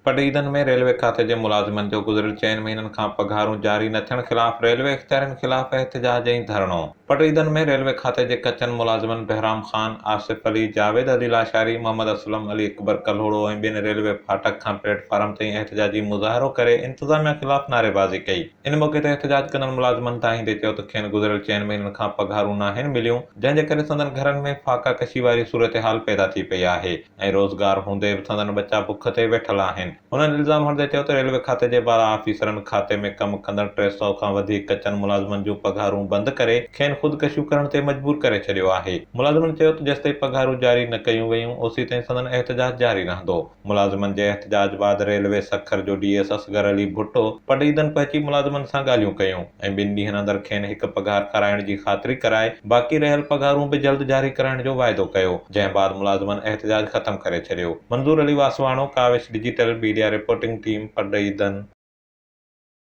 पटीदन में रेलवे खाते जे मुलाज़िमनि जो गुज़िरियल 4 महीननि खां पघारूं जारी न थियण ख़िलाफ़ रेलवे इख़्तियारियुनि ख़िलाफ़ एहतिजाज ऐं धरणो। पटीदन में रेलवे खाते जे कचनि मुलाज़िमनि बहराम ख़ान, आसिफ अली, जावेद अदिल आशारी, मोहम्मद असलम अली अकबर कल्होड़ो ऐं ॿियनि रेलवे फाटक खां प्लेटफार्म ताईं एहतिजाजी मुज़ाहिरो करे इंतिज़ामिया ख़िलाफ़ नारेबाज़ी कई। इन मौक़े ते एहतिजाज कंदड़ मुलाज़िमनि ताईंदे चयो त खेनि गुज़िरियल 4 महीननि खां पघारूं नाहिनि मिलियूं, जंहिं जे करे संदनि घरनि में फाका कशी वारी सूरतहाल पैदा थी पई आहे ऐं रोज़गार हूंदे बि संदनि बचा बुख ते वेठल आहिनि। हुननि इल्ज़ाम हणंदे चयो त रेलवे खाते जे बाला आफ़ीसरनि खाते में कमु कंदड़ 300 खां वधीक कचनि मुलाज़िमनि जूं पघारूं बंदि करे खेनि ख़ुदकशियूं करण ते मजबूर करे छॾियो आहे। मुलाज़िमनि चयो त जेसिताईं पघारूं जारी न कयूं वेयूं, ओसी ताईं संदनि एहतिजाज जारी रहंदो। मुलाज़िमनि जे एहतिजाज बैदि रेलवे सखर जो डीएस असगर अली भुट्टो पटीदन पहुची मुलाज़िमनि सां ॻाल्हियूं कयूं ऐं 2 ॾींहनि अंदरि खेनि हिकु पघार खाराइण जी ख़ातिरी कराए बाक़ी रहियल पघारूं बि जल्द जारी कराइण जो वाइदो कयो, जंहिं बाद मुलाज़िमनि एहतिजाज ख़तमु करे छॾियो। Manzoor Ali Wasswano, Kawish digital media reporting team, पटीदन।